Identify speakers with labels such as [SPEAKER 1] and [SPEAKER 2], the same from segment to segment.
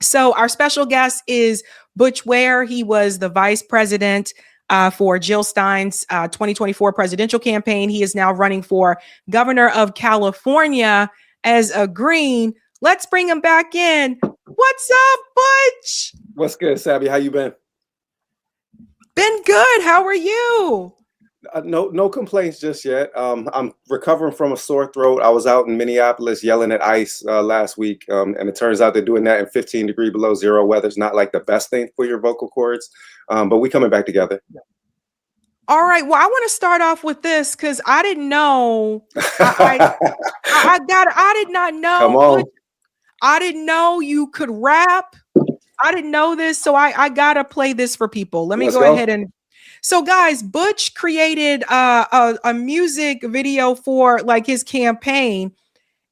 [SPEAKER 1] So our special guest is Butch Ware. He was the vice president for Jill Stein's 2024 presidential campaign. He is now running for governor of California as a Green. Let's bring him back in. What's up, Butch?
[SPEAKER 2] What's good, Sabby? How you been?
[SPEAKER 1] Been good. How are you?
[SPEAKER 2] No complaints just yet. I'm recovering from a sore throat. I was out in Minneapolis yelling at ICE last week, and it turns out they're doing that in 15 degree below zero weather. It's not like the best thing for your vocal cords, but we coming back together.
[SPEAKER 1] All right. Well, I want to start off with this because I didn't know. I did not know.
[SPEAKER 2] Come on.
[SPEAKER 1] I didn't know you could rap. I didn't know this, so I gotta play this for people. Let's go ahead and. So, guys, Butch created a music video for like his campaign,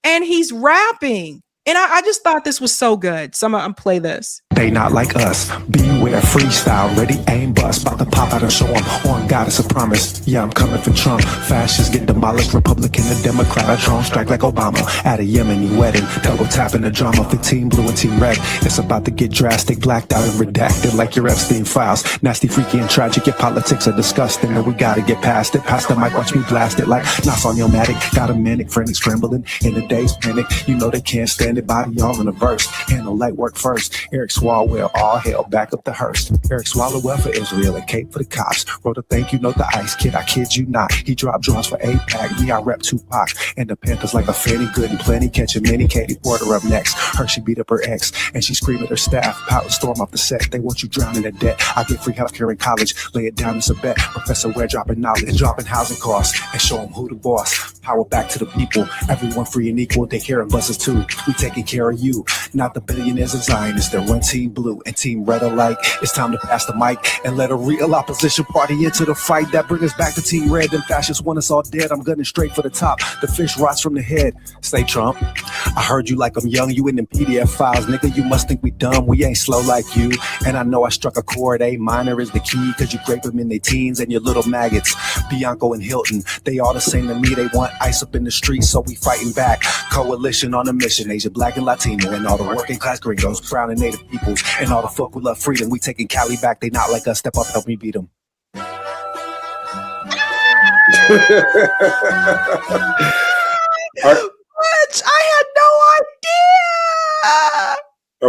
[SPEAKER 1] and he's rapping. And I just thought this was so good. So I'm gonna play this.
[SPEAKER 3] They not like us. Beware, freestyle, ready, aim, bust. About to pop out and show them on God, it's a promise. Yeah, I'm coming for Trump. Fascists get demolished, Republican and Democrat. I drone strike like Obama at a Yemeni wedding. Double tapping the drama for Team Blue and Team Red. It's about to get drastic, blacked out and redacted like your Epstein files. Nasty, freaky, and tragic. Your politics are disgusting, and we gotta get past it. Pass the mic, watch me blast it like Nas on your matic. Got a manic, frantic, scrambling in the day's panic. You know they can't stand it. Body all in a verse. Handle light work first. Eric Swalwell, all hell, back up the hearse. Eric Swalwell for Israel and Cape for the cops. Wrote a thank you note to Ice Kid, I kid you not. He dropped draws for APAC. Me, I rep Tupac. And the Panthers like a Fanny Good and plenty. Catching many. Katie Porter up next. Hershey beat up her ex. And she screamed at her staff. Power storm off the set. They want you drowning in debt. I get free healthcare in college. Lay it down as a bet. Professor Ware dropping knowledge. Dropping housing costs. And show them who the boss. Power back to the people. Everyone free and equal. They care and buses too. We taking care of you. Not the billionaires and Zionists that run Team Blue and Team Red alike. It's time to pass the mic and let a real opposition party into the fight. That brings us back to Team Red. Them fascists want us all dead. I'm gunning straight for the top. The fish rots from the head. Stay Trump. I heard you like I'm young. You in them PDF files. Nigga, you must think we dumb. We ain't slow like you. And I know I struck a chord. A minor is the key because you grape them in their teens and your little maggots. Bianco and Hilton. They all the same to me. They want ice up in the streets, so we fighting back. Coalition on a mission. Asian, Black, and Latino. And all the working class gringos, brown and native peoples, and all the fuck who love freedom. We taking Cali back. They not like us. Step up, help me beat them.
[SPEAKER 1] Butch, I had no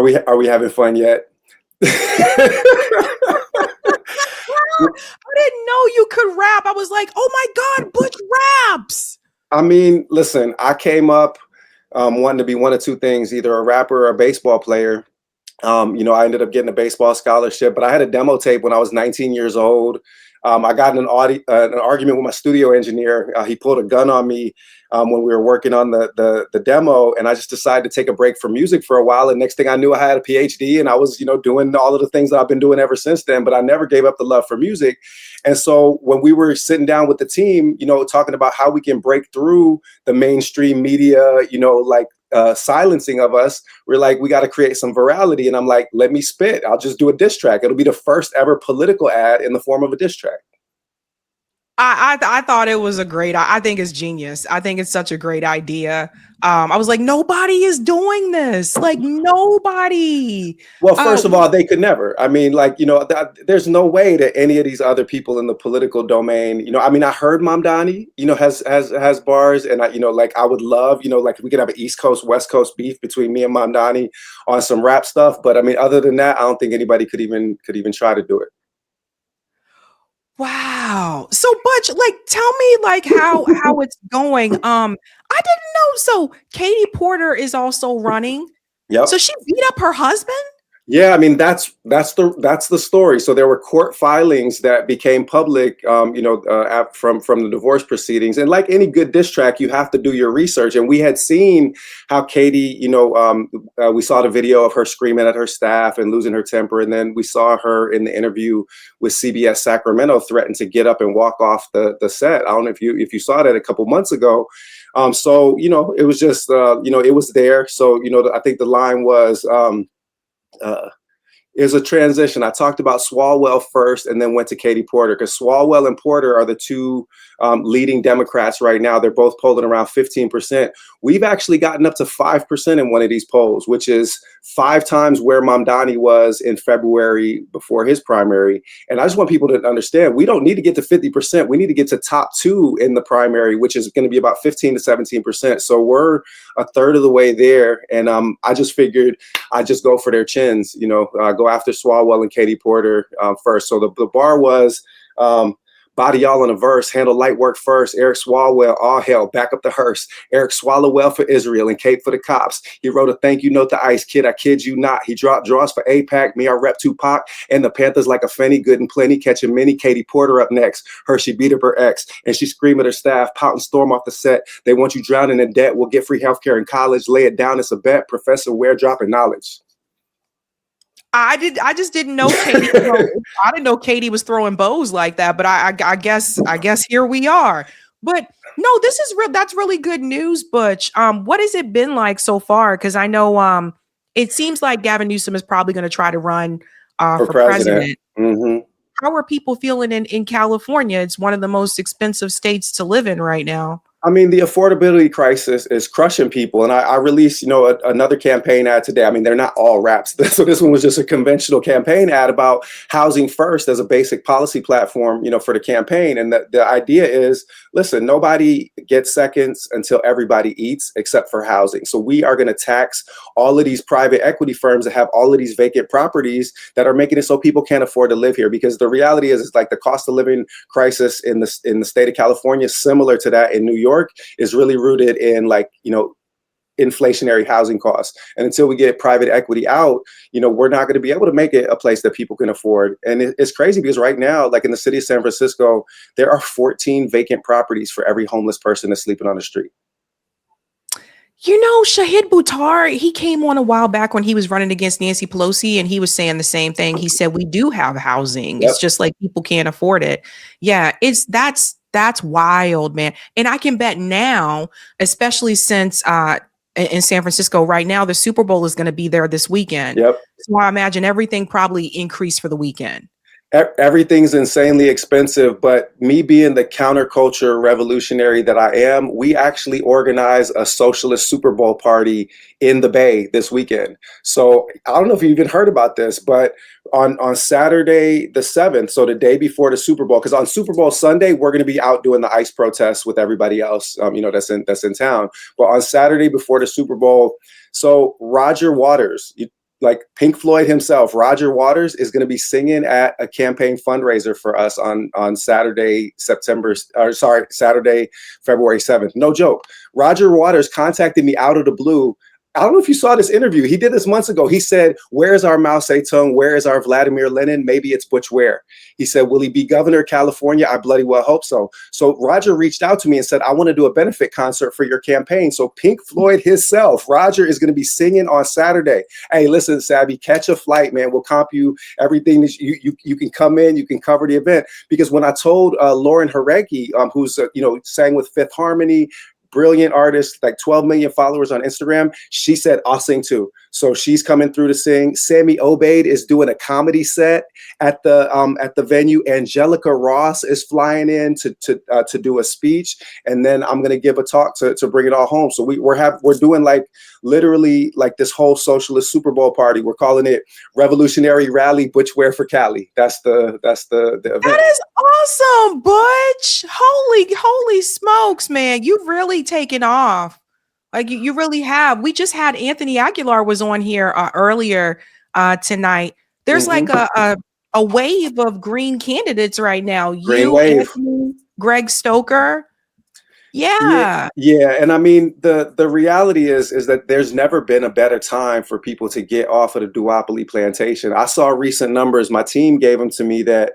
[SPEAKER 1] idea.
[SPEAKER 2] Are we having fun yet?
[SPEAKER 1] I didn't know you could rap. I was like, oh my God, Butch raps.
[SPEAKER 2] I mean, listen, I came up wanting to be one of two things, either a rapper or a baseball player. I ended up getting a baseball scholarship, but I had a demo tape when I was 19 years old. I got in an argument with my studio engineer. He pulled a gun on me when we were working on the demo, and I just decided to take a break from music for a while. And next thing I knew, I had a PhD, and I was, doing all of the things that I've been doing ever since then. But I never gave up the love for music. And so when we were sitting down with the team, talking about how we can break through the mainstream media, silencing of us, we're like, we got to create some virality. And I'm like, let me spit. I'll just do a diss track. It'll be the first ever political ad in the form of a diss track.
[SPEAKER 1] I thought it was I think it's genius. I think it's such a great idea. I was like, nobody is doing this. Like nobody.
[SPEAKER 2] Well, first of all, they could never. I mean, there's no way that any of these other people in the political domain, I heard Mamdani, has bars, and I would love, we could have an East Coast, West Coast beef between me and Mamdani on some rap stuff. But I mean, other than that, I don't think anybody could even try to do it.
[SPEAKER 1] Wow. So Butch, tell me how it's going. I didn't know. So Katie Porter is also running.
[SPEAKER 2] Yep.
[SPEAKER 1] So she beat up her husband?
[SPEAKER 2] Yeah, I mean that's the story. So there were court filings that became public, from the divorce proceedings. And like any good diss track, you have to do your research. And we had seen how Katie, we saw the video of her screaming at her staff and losing her temper, and then we saw her in the interview with CBS Sacramento threaten to get up and walk off the set. I don't know if you saw that a couple months ago. So it was just it was there. So I think the line was. is a transition. I talked about Swalwell first and then went to Katie Porter, because Swalwell and Porter are the two leading Democrats right now. They're both polling around 15%. We've actually gotten up to 5% in one of these polls, which is 5 times where Mamdani was in February before his primary. And I just want people to understand, we don't need to get to 50%. We need to get to top 2 in the primary, which is going to be about 15 to 17%. So we're a third of the way there. And I just figured I'd just go for their chins, go after Swalwell and Katie Porter first. So the bar was body y'all in a verse, handle light work first. Eric Swalwell, all hell, back up the hearse. Eric swallow well for Israel and cape for the cops. He wrote a thank you note to Ice Kid, I kid you not. He dropped draws for APAC, me I rep Tupac, and the Panthers like a Fenny, good and plenty, catching many. Katie Porter up next. Hershey beat up her ex, and she screamed at her staff, pout and storm off the set. They want you drowning in debt. We'll get free healthcare in college. Lay it down, it's a bet. Professor Ware dropping knowledge.
[SPEAKER 1] I just didn't know Katie. I didn't know Katie was throwing bows like that, but I guess here we are. But no, this is real. That's really good news, Butch. What has it been like so far? Because I know it seems like Gavin Newsom is probably going to try to run for president. Mm-hmm. How are people feeling in California? It's one of the most expensive states to live in right now.
[SPEAKER 2] I mean, the affordability crisis is crushing people. And I released, another campaign ad today. I mean, they're not all raps. So this one was just a conventional campaign ad about housing first as a basic policy platform, for the campaign. And the idea is, listen, nobody gets seconds until everybody eats except for housing. So we are going to tax all of these private equity firms that have all of these vacant properties that are making it so people can't afford to live here. Because the reality is, like the cost of living crisis in the state of California is similar to that in New York, is really rooted in inflationary housing costs. And until we get private equity out, we're not going to be able to make it a place that people can afford. And it's crazy because right now, like in the city of San Francisco, there are 14 vacant properties for every homeless person that's sleeping on the street.
[SPEAKER 1] Shahid Buttar, he came on a while back when he was running against Nancy Pelosi, and he was saying the same thing. He said, we do have housing. Yep. It's just like people can't afford it. Yeah, that's wild, man. And I can bet now, especially since in San Francisco right now, the Super Bowl is going to be there this weekend.
[SPEAKER 2] Yep.
[SPEAKER 1] So I imagine everything probably increased for the weekend.
[SPEAKER 2] Everything's insanely expensive, but me being the counterculture revolutionary that I am, we actually organize a socialist Super Bowl party in the Bay this weekend. So I don't know if you even heard about this, but on Saturday the 7th, so the day before the Super Bowl, because on Super Bowl Sunday, we're going to be out doing the ICE protests with everybody else, that's in town. But on Saturday before the Super Bowl, so Roger Waters, like Pink Floyd himself, Roger Waters is going to be singing at a campaign fundraiser for us on Saturday, February 7th. No joke. Roger Waters contacted me out of the blue. I don't know if you saw this interview. He did this months ago. He said, where's our Mao Zedong? Where is our Vladimir Lenin? Maybe it's Butch Ware. He said, will he be governor of California? I bloody well hope so. So Roger reached out to me and said, I want to do a benefit concert for your campaign. So Pink Floyd himself, Roger, is going to be singing on Saturday. Hey, listen, Sabby, catch a flight, man. We'll comp you everything that you can come in, you can cover the event. Because when I told Lauren Jarecki, who's, sang with Fifth Harmony, brilliant artist, like 12 million followers on Instagram, she said, I'll sing too. So she's coming through to sing. Sammy Obeid is doing a comedy set at the venue. Angelica Ross is flying in to do a speech. And then I'm going to give a talk to bring it all home. So we're doing like literally like this whole socialist Super Bowl party. We're calling it Revolutionary Rally Butch Ware for Cali. That's the event.
[SPEAKER 1] That is awesome, Butch. Holy smokes, man. You've really taken off. Like you really have. We just had Anthony Aguilar was on here earlier tonight. There's like a wave of green candidates right now.
[SPEAKER 2] Green wave.
[SPEAKER 1] Anthony, Greg Stoker. Yeah.
[SPEAKER 2] And I mean, the reality is that there's never been a better time for people to get off of the duopoly plantation. I saw recent numbers. My team gave them to me that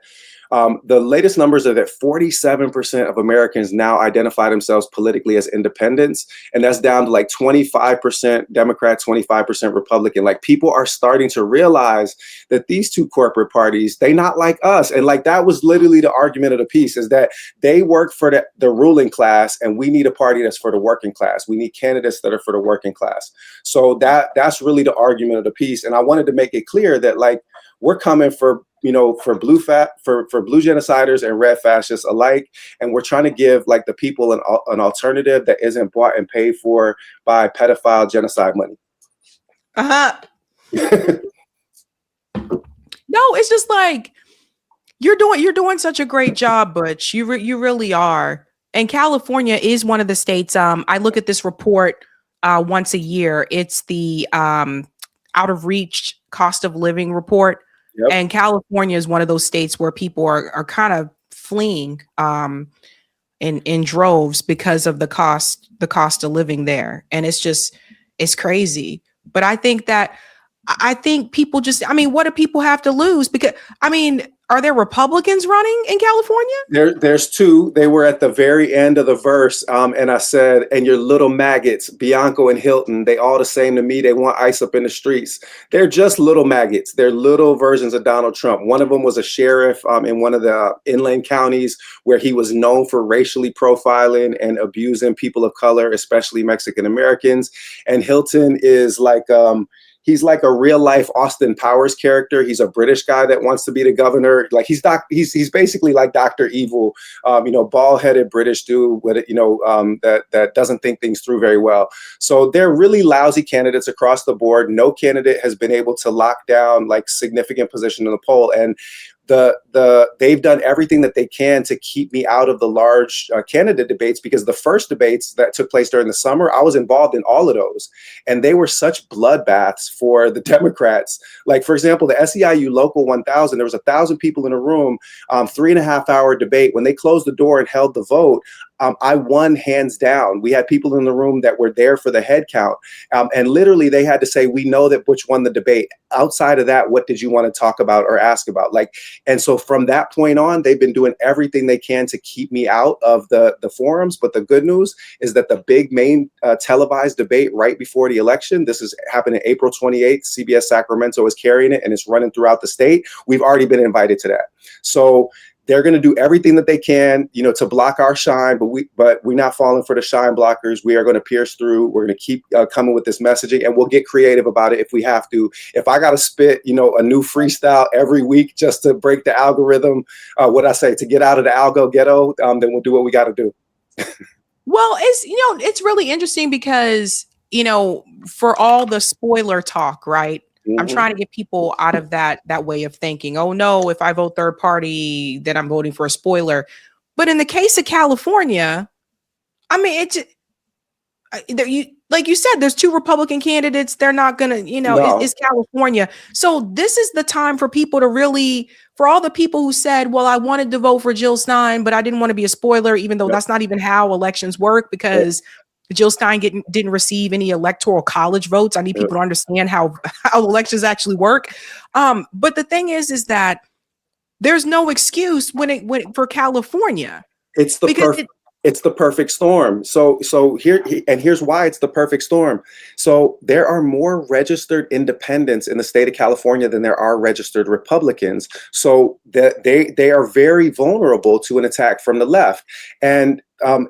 [SPEAKER 2] The latest numbers are that 47% of Americans now identify themselves politically as independents, and that's down to like 25% Democrat, 25% Republican. Like, people are starting to realize that these two corporate parties, they not like us. And like, that was literally the argument of the piece, is that they work for the ruling class, and we need a party that's for the working class. We need candidates that are for the working class. So that's really the argument of the piece. And I wanted to make it clear that, like, we're coming for, you know, for blue genociders and red fascists alike. And we're trying to give like the people an alternative that isn't bought and paid for by pedophile genocide money.
[SPEAKER 1] No, it's just like, you're doing such a great job, Butch. You really are. And California is one of the states. I look at this report once a year. It's the out of reach cost of living report. Yep. And California is one of those states where people are kind of fleeing in droves because of the cost of living there. And it's crazy. But I think people just, I mean, what do people have to lose? Because, I mean, are there Republicans running in California?
[SPEAKER 2] There's two. They were at the very end of the verse. And I said, and your little maggots, Bianco and Hilton, they all the same to me. They want ice up in the streets. They're just little maggots. They're little versions of Donald Trump. One of them was a sheriff in one of the inland counties where he was known for racially profiling and abusing people of color, especially Mexican Americans. And Hilton is like, he's like a real life Austin Powers character. He's a British guy that wants to be the governor. Like, he's basically like Dr. Evil, bald headed British dude with, that doesn't think things through very well. So they're really lousy candidates across the board. No candidate has been able to lock down like significant position in the poll. And they've done everything that they can to keep me out of the large candidate debates, because the first debates that took place during the summer, I was involved in all of those, and they were such bloodbaths for the Democrats. Like, for example, the SEIU Local 1000, there was 1,000 people in a room, 3.5 hour debate. When they closed the door and held the vote, I won hands down. We had people in the room that were there for the head count. And literally they had to say, we know that Butch won the debate. Outside of that, what did you want to talk about or ask about? Like, and so from that point on, they've been doing everything they can to keep me out of the forums. But the good news is that the big main televised debate right before the election, this is happening April 28th, CBS Sacramento is carrying it, and it's running throughout the state. We've already been invited to that. So they're going to do everything that they can, to block our shine, but we're not falling for the shine blockers. We are going to pierce through. We're going to keep coming with this messaging, and we'll get creative about it if we have to. If I got to spit, a new freestyle every week just to break the algorithm, to get out of the algo ghetto, then we'll do what we got to do.
[SPEAKER 1] Well, it's really interesting because, for all the spoiler talk, right? I'm trying to get people out of that way of thinking. Oh no, if I vote third party, then I'm voting for a spoiler. But in the case of California, I mean, like you said, there's two Republican candidates. They're not gonna, no. It's California. So this is the time for people to really, for all the people who said, well, I wanted to vote for Jill Stein, but I didn't want to be a spoiler, even though that's not even how elections work, because Jill Stein didn't receive any electoral college votes. I need people to understand how elections actually work. But the thing is that there's no excuse for California.
[SPEAKER 2] It's the perfect storm. So here's why it's the perfect storm. So there are more registered independents in the state of California than there are registered Republicans. So that they are very vulnerable to an attack from the left. And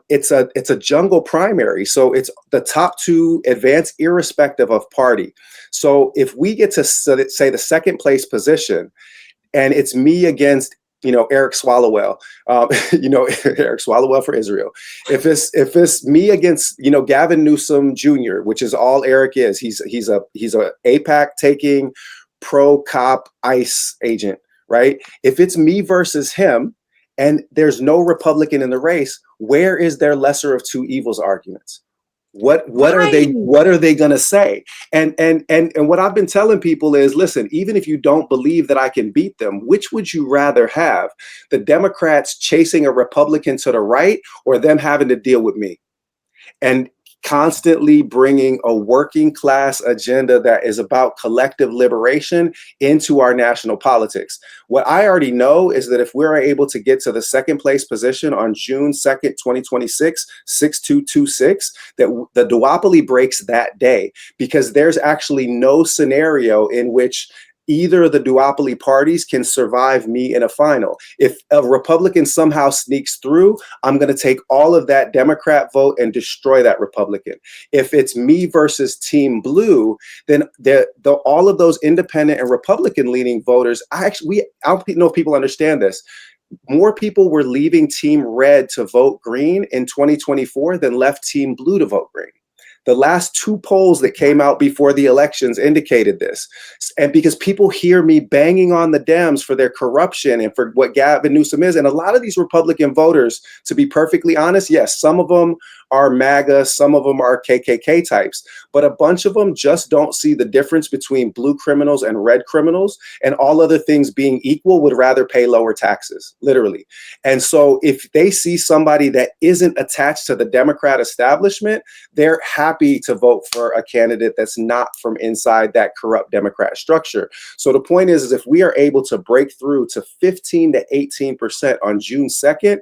[SPEAKER 2] it's a jungle primary. So it's the top two advance irrespective of party. So if we get to say the second place position, and it's me against Eric Swallowell, Eric Swallowell for Israel. If it's me against, Gavin Newsom Jr., which is all Eric is, he's a AIPAC taking pro-cop ICE agent, right? If it's me versus him and there's no Republican in the race, where is their lesser of two evils arguments? What are they going to say? And what I've been telling people is, listen, even if you don't believe that I can beat them, which would you rather have? The Democrats chasing a Republican to the right, or them having to deal with me? And constantly bringing a working class agenda that is about collective liberation into our national politics. What I already know is that if we're able to get to the second place position on June 2nd, 2026, 6226, that the duopoly breaks that day, because there's actually no scenario in which either of the duopoly parties can survive me in a final. If a Republican somehow sneaks through, I'm going to take all of that Democrat vote and destroy that Republican. If it's me versus Team Blue, then all of those independent and Republican leaning voters, I don't know if people understand this. More people were leaving Team Red to vote green in 2024 than left Team Blue to vote green. The last two polls that came out before the elections indicated this. And because people hear me banging on the Dems for their corruption and for what Gavin Newsom is, and a lot of these Republican voters, to be perfectly honest, yes, some of them are MAGA, some of them are KKK types, but a bunch of them just don't see the difference between blue criminals and red criminals, and all other things being equal would rather pay lower taxes, literally. And so if they see somebody that isn't attached to the Democrat establishment, they're happy to vote for a candidate that's not from inside that corrupt Democrat structure. So the point is if we are able to break through to 15 to 18% on June 2nd,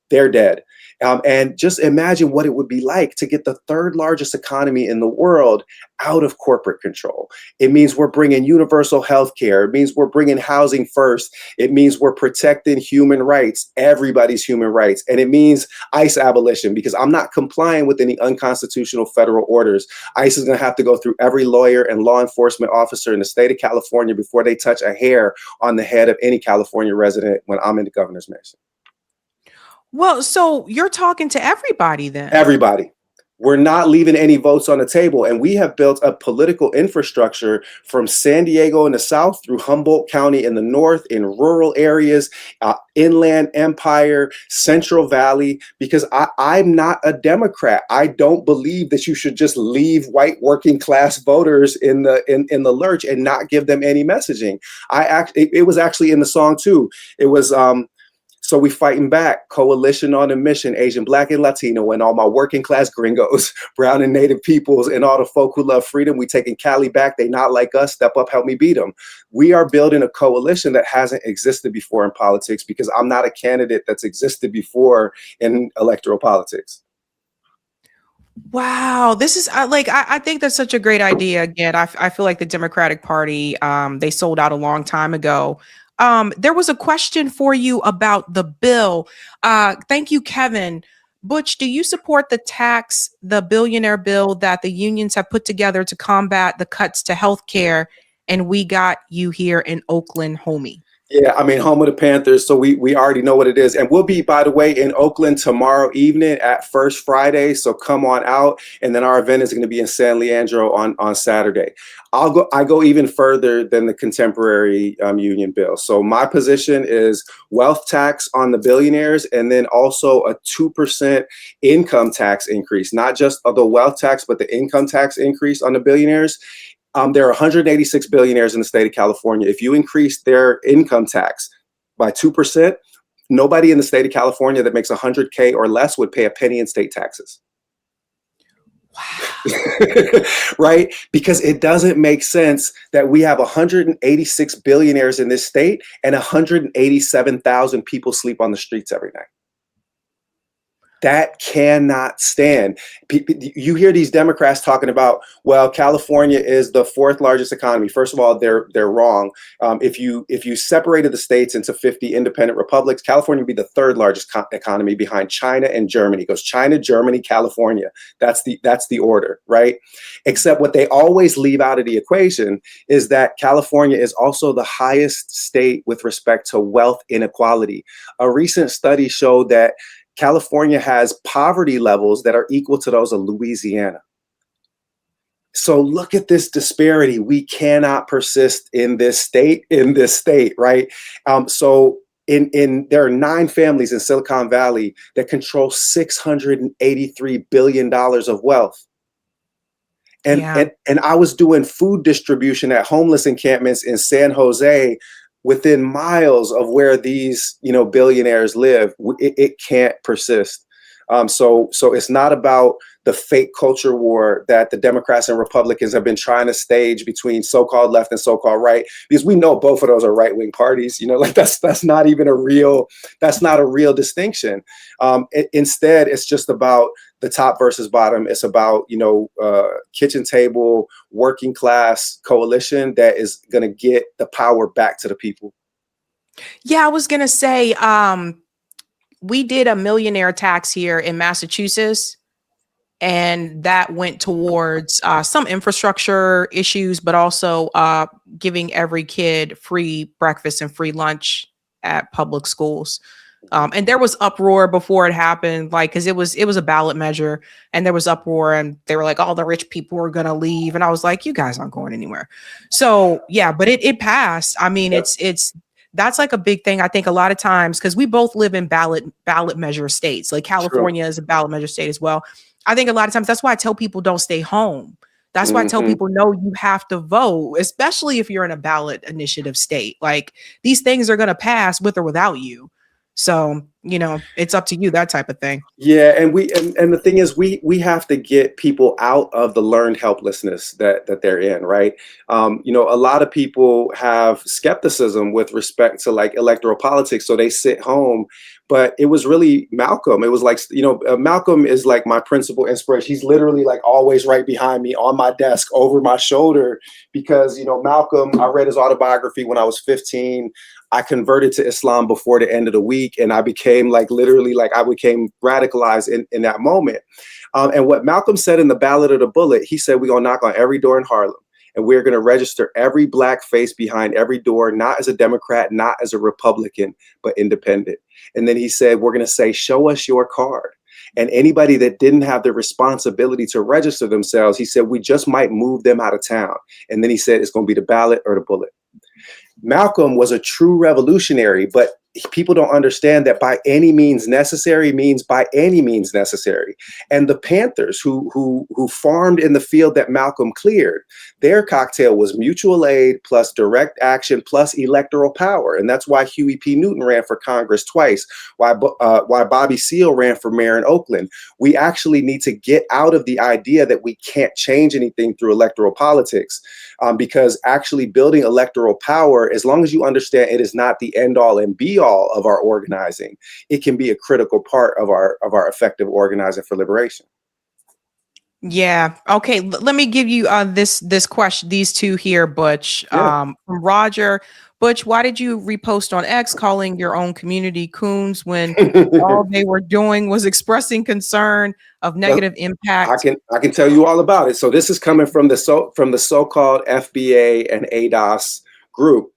[SPEAKER 2] they're dead. And just imagine what it would be like to get the third largest economy in the world out of corporate control. It means we're bringing universal health care. It means we're bringing housing first. It means we're protecting human rights, everybody's human rights. And it means ICE abolition, because I'm not complying with any unconstitutional federal orders. ICE is going to have to go through every lawyer and law enforcement officer in the state of California before they touch a hair on the head of any California resident when I'm in the governor's mansion.
[SPEAKER 1] Well, so you're talking to everybody then.
[SPEAKER 2] Everybody. We're not leaving any votes on the table. And we have built a political infrastructure from San Diego in the south through Humboldt County in the north, in rural areas, Inland Empire, Central Valley, because I'm not a Democrat. I don't believe that you should just leave white working class voters in the lurch and not give them any messaging. It was actually in the song too. It was So we fighting back, coalition on a mission, Asian, Black, and Latino, and all my working class gringos, brown and native peoples, and all the folk who love freedom. We taking Cali back. They not like us. Step up, help me beat them. We are building a coalition that hasn't existed before in politics, because I'm not a candidate that's existed before in electoral politics.
[SPEAKER 1] Wow, this is I think that's such a great idea. Again, I feel like the Democratic Party, they sold out a long time ago. There was a question for you about the bill. Thank you, Kevin. Butch, do you support the billionaire bill that the unions have put together to combat the cuts to healthcare? And we got you here in Oakland, homie.
[SPEAKER 2] Yeah, I mean, home of the Panthers. So we already know what it is. And we'll be, by the way, in Oakland tomorrow evening at First Friday. So come on out. And then our event is going to be in San Leandro on Saturday. I go even further than the contemporary union bill. So my position is wealth tax on the billionaires, and then also a 2% income tax increase, not just the wealth tax, but the income tax increase on the billionaires. There are 186 billionaires in the state of California. If you increase their income tax by 2%, nobody in the state of California that makes $100K or less would pay a penny in state taxes. Wow. Right? Because it doesn't make sense that we have 186 billionaires in this state and 187,000 people sleep on the streets every night. That cannot stand. You hear these Democrats talking about, well, California is the fourth largest economy. First of all, they're wrong. If you separated the states into 50 independent republics, California would be the third largest economy behind China and Germany. It goes China, Germany, California. That's the order, right? Except what they always leave out of the equation is that California is also the highest state with respect to wealth inequality. A recent study showed that California has poverty levels that are equal to those of Louisiana. So look at this disparity. We cannot persist in this state, right? So there are 9 families in Silicon Valley that control $683 billion of wealth. And I was doing food distribution at homeless encampments in San Jose within miles of where these, billionaires live. It can't persist. So it's not about the fake culture war that the Democrats and Republicans have been trying to stage between so-called left and so-called right, because we know both of those are right-wing parties. You know, like that's not even that's not a real distinction. Instead, it's just about the top versus bottom. It's about, you know, kitchen table, working class coalition that is going to get the power back to the people.
[SPEAKER 1] Yeah, I was going to say, we did a millionaire tax here in Massachusetts, and that went towards some infrastructure issues, but also giving every kid free breakfast and free lunch at public schools. And there was uproar before it happened, like, because it was a ballot measure, and there was uproar, and they were like, all the rich people were going to leave, and I was like, you guys aren't going anywhere. So yeah, but it passed. I mean,
[SPEAKER 2] Yep.
[SPEAKER 1] That's like a big thing. I think a lot of times, because we both live in ballot measure states, like California is a ballot measure state as well. I think a lot of times that's why I tell people don't stay home. That's why I tell people, no, you have to vote, especially if you're in a ballot initiative state. Like, these things are going to pass with or without you. So, you know, it's up to you, that type of thing.
[SPEAKER 2] Yeah, and the thing is, we have to get people out of the learned helplessness that they're in, right? You know, a lot of people have skepticism with respect to like electoral politics, so they sit home. But it was really Malcolm. It was like, you know, Malcolm is like my principal inspiration. He's literally like always right behind me on my desk over my shoulder, because, you know, Malcolm, I read his autobiography when I was 15. I converted to Islam before the end of the week, and I became like literally like I became radicalized in that moment. And what Malcolm said in the Ballad of the Bullet, he said, we're going to knock on every door in Harlem, and we're going to register every black face behind every door, not as a Democrat, not as a Republican, but independent. And then he said, we're going to say, show us your card. And anybody that didn't have the responsibility to register themselves, he said, we just might move them out of town. And then he said, it's going to be the ballot or the bullet. Malcolm was a true revolutionary, but people don't understand that by any means necessary means by any means necessary. And the Panthers who farmed in the field that Malcolm cleared, their cocktail was mutual aid plus direct action plus electoral power. And that's why Huey P. Newton ran for Congress twice, why Bobby Seale ran for mayor in Oakland. We actually need to get out of the idea that we can't change anything through electoral politics, because actually building electoral power, as long as you understand it is not the end all and be all of our organizing, it can be a critical part of our effective organizing for liberation.
[SPEAKER 1] Yeah. Okay. Let me give you this question. These two here, Butch.
[SPEAKER 2] Yeah.
[SPEAKER 1] From Roger. Butch, why did you repost on X calling your own community coons when all they were doing was expressing concern of negative impact?
[SPEAKER 2] I can tell you all about it. So this is coming from the so-called FBA and ADOS group,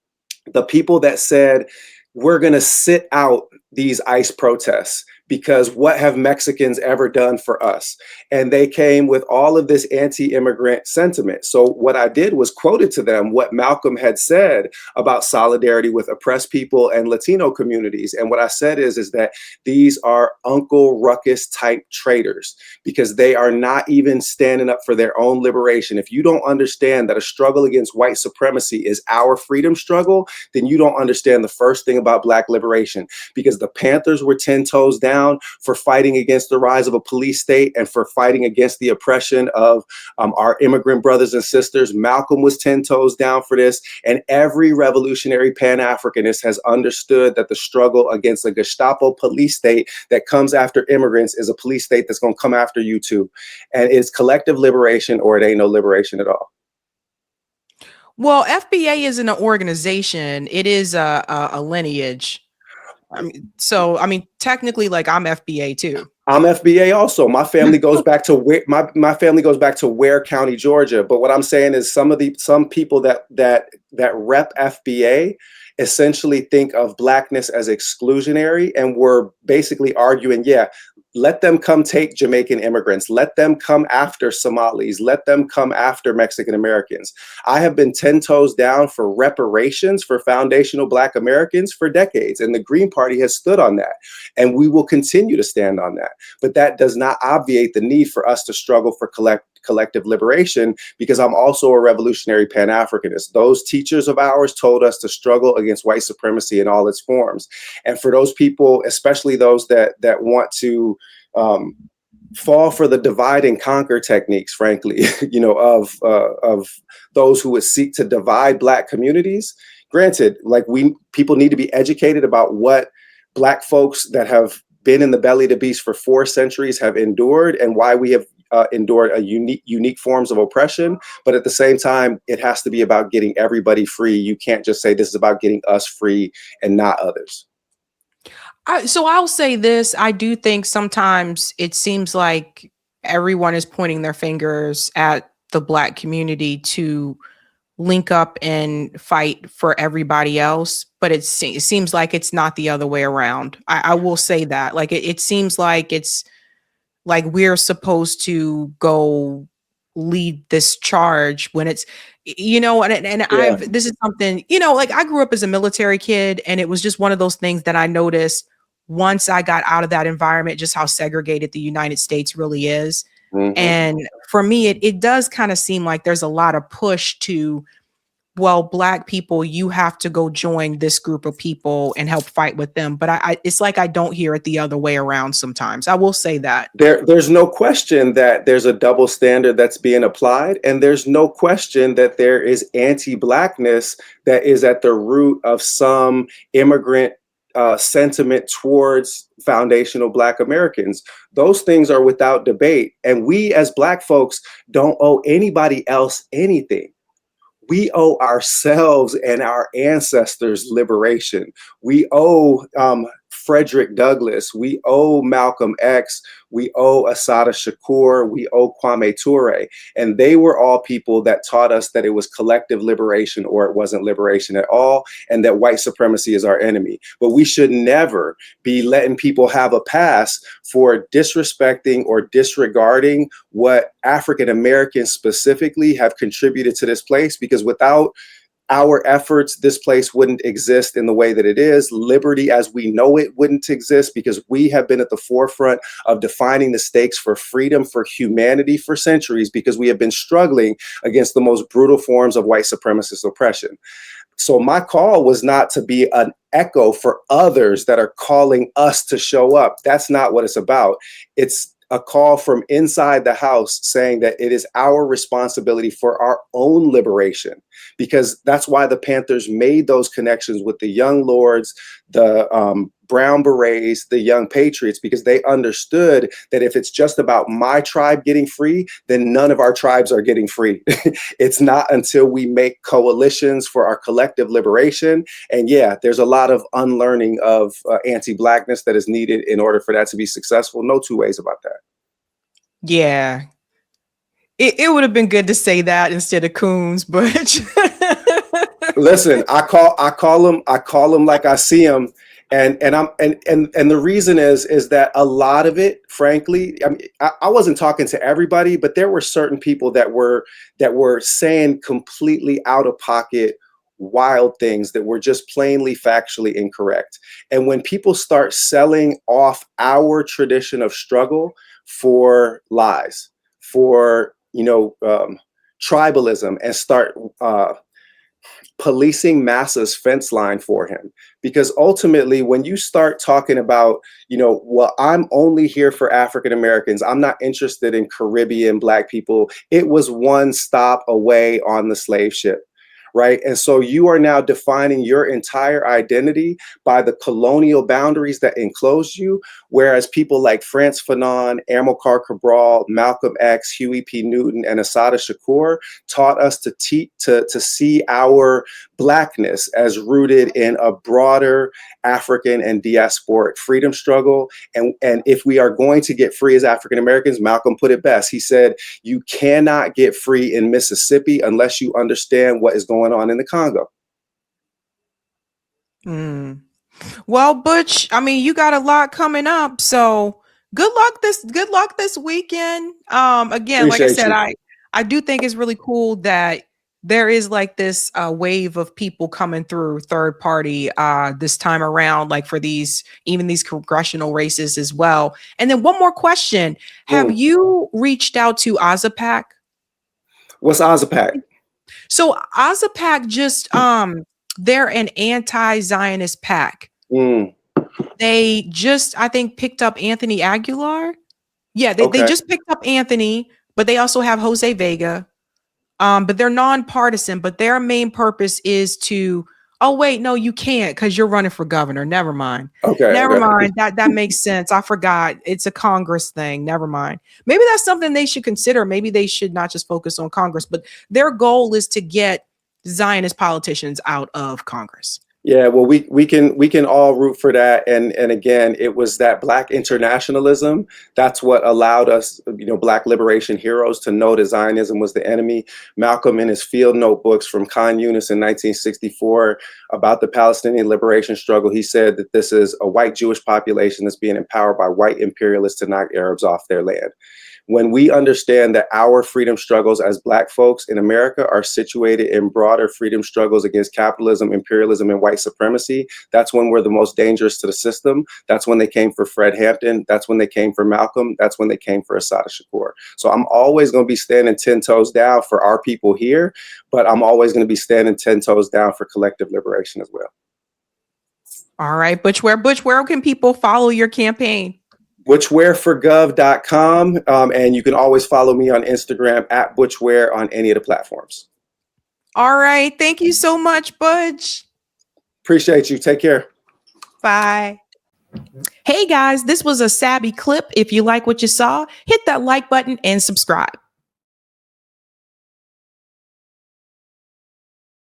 [SPEAKER 2] the people that said we're going to sit out these ICE protests because what have Mexicans ever done for us? And they came with all of this anti-immigrant sentiment. So what I did was quoted to them what Malcolm had said about solidarity with oppressed people and Latino communities. And what I said is that these are Uncle Ruckus type traitors, because they are not even standing up for their own liberation. If you don't understand that a struggle against white supremacy is our freedom struggle, then you don't understand the first thing about Black liberation, because the Panthers were 10 toes down for fighting against the rise of a police state and for fighting against the oppression of our immigrant brothers and sisters. Malcolm was 10 toes down for this. And every revolutionary Pan-Africanist has understood that the struggle against a Gestapo police state that comes after immigrants is a police state that's going to come after you too. And it's collective liberation, or it ain't no liberation at all.
[SPEAKER 1] Well, FBA isn't an organization. It is a lineage. I mean, technically, like, I'm FBA too.
[SPEAKER 2] I'm FBA also. My family goes back to my family goes back to Ware County, Georgia. But what I'm saying is some people that rep FBA essentially think of Blackness as exclusionary, and we're basically arguing, yeah, let them come take Jamaican immigrants. Let them come after Somalis. Let them come after Mexican Americans. I have been 10 toes down for reparations for foundational Black Americans for decades, and the Green Party has stood on that, and we will continue to stand on that. But that does not obviate the need for us to struggle for collective liberation, because I'm also a revolutionary Pan-Africanist. Those teachers of ours told us to struggle against white supremacy in all its forms. And for those people, especially those that want to fall for the divide and conquer techniques, frankly, of those who would seek to divide Black communities. Granted, like people need to be educated about what Black folks that have been in the belly of the beast for 4 centuries have endured, and why we have endured a unique forms of oppression. But at the same time, it has to be about getting everybody free. You can't just say this is about getting us free and not others.
[SPEAKER 1] So I'll say this. I do think sometimes it seems like everyone is pointing their fingers at the Black community to link up and fight for everybody else. But it seems like it's not the other way around. I will say that. Like it seems like it's like we're supposed to go lead this charge when it's, this is something, like I grew up as a military kid, and it was just one of those things that I noticed once I got out of that environment, just how segregated the United States really is. Mm-hmm. And for me, it does kind of seem like there's a lot of push to, well, Black people, you have to go join this group of people and help fight with them. But it's like I don't hear it the other way around sometimes. I will say that.
[SPEAKER 2] There's no question that there's a double standard that's being applied. And there's no question that there is anti-Blackness that is at the root of some immigrant sentiment towards foundational Black Americans. Those things are without debate. And we as Black folks don't owe anybody else anything. We owe ourselves and our ancestors liberation. We owe Frederick Douglass. We owe Malcolm X. We owe Assata Shakur. We owe Kwame Ture. And they were all people that taught us that it was collective liberation or it wasn't liberation at all, and that white supremacy is our enemy. But we should never be letting people have a pass for disrespecting or disregarding what African Americans specifically have contributed to this place, because without our efforts, this place wouldn't exist in the way that it is. Liberty as we know it wouldn't exist, because we have been at the forefront of defining the stakes for freedom, for humanity for centuries, because we have been struggling against the most brutal forms of white supremacist oppression. So my call was not to be an echo for others that are calling us to show up. That's not what it's about. It's a call from inside the house saying that it is our responsibility for our own liberation, because that's why the Panthers made those connections with the Young Lords, the Brown Berets, the Young Patriots, because they understood that if it's just about my tribe getting free, then none of our tribes are getting free. It's not until we make coalitions for our collective liberation. And yeah, there's a lot of unlearning of anti-Blackness that is needed in order for that to be successful. No two ways about that.
[SPEAKER 1] Yeah. It would have been good to say that instead of Coons, but
[SPEAKER 2] listen, I call them like I see them. And the reason is that a lot of it, frankly, I mean, I wasn't talking to everybody, but there were certain people that were saying completely out of pocket, wild things that were just plainly factually incorrect. And when people start selling off our tradition of struggle for lies, for tribalism, and start policing Massa's fence line for him. Because ultimately, when you start talking about, well, I'm only here for African Americans, I'm not interested in Caribbean Black people. It was one stop away on the slave ship. Right. And so you are now defining your entire identity by the colonial boundaries that enclosed you. Whereas people like Frantz Fanon, Amilcar Cabral, Malcolm X, Huey P. Newton, and Assata Shakur taught us to see our Blackness as rooted in a broader African and diasporic freedom struggle. And if we are going to get free as African Americans, Malcolm put it best. He said, you cannot get free in Mississippi unless you understand what is going on in the Congo.
[SPEAKER 1] Well, Butch, I mean, you got a lot coming up, so good luck this weekend. Again, appreciate, like I said, I do think it's really cool that there is like this wave of people coming through third party this time around, like for these congressional races as well. And then one more question: have you reached out to AZAPAC?
[SPEAKER 2] What's AZAPAC?
[SPEAKER 1] So AZAPAC just they're an anti-Zionist PAC. They just, I think, picked up Anthony Aguilar. Yeah, they just picked up Anthony, but they also have Jose Vega. But they're nonpartisan, but their main purpose is to, oh, wait, no, you can't because you're running for governor. Never mind. Never mind. That makes sense. I forgot. It's a Congress thing. Never mind. Maybe that's something they should consider. Maybe they should not just focus on Congress, but their goal is to get Zionist politicians out of Congress.
[SPEAKER 2] Yeah, well, we can all root for that, and again, it was that Black internationalism that's what allowed us, Black liberation heroes, to know that Zionism was the enemy. Malcolm, in his field notebooks from Khan Yunis in 1964 about the Palestinian liberation struggle, he said that this is a white Jewish population that's being empowered by white imperialists to knock Arabs off their land. When we understand that our freedom struggles as Black folks in America are situated in broader freedom struggles against capitalism, imperialism, and white supremacy, that's when we're the most dangerous to the system. That's when they came for Fred Hampton. That's when they came for Malcolm. That's when they came for Assata Shakur. So I'm always going to be standing 10 toes down for our people here, but I'm always going to be standing 10 toes down for collective liberation as well.
[SPEAKER 1] All right, Butch Ware. Butch, where can people follow your campaign?
[SPEAKER 2] ButchWareForGov.com, and you can always follow me on Instagram at Butch Ware on any of the platforms.
[SPEAKER 1] All right. Thank you so much, Butch.
[SPEAKER 2] Appreciate you. Take care.
[SPEAKER 1] Bye. Hey guys, this was a Sabby clip. If you like what you saw, hit that like button and subscribe.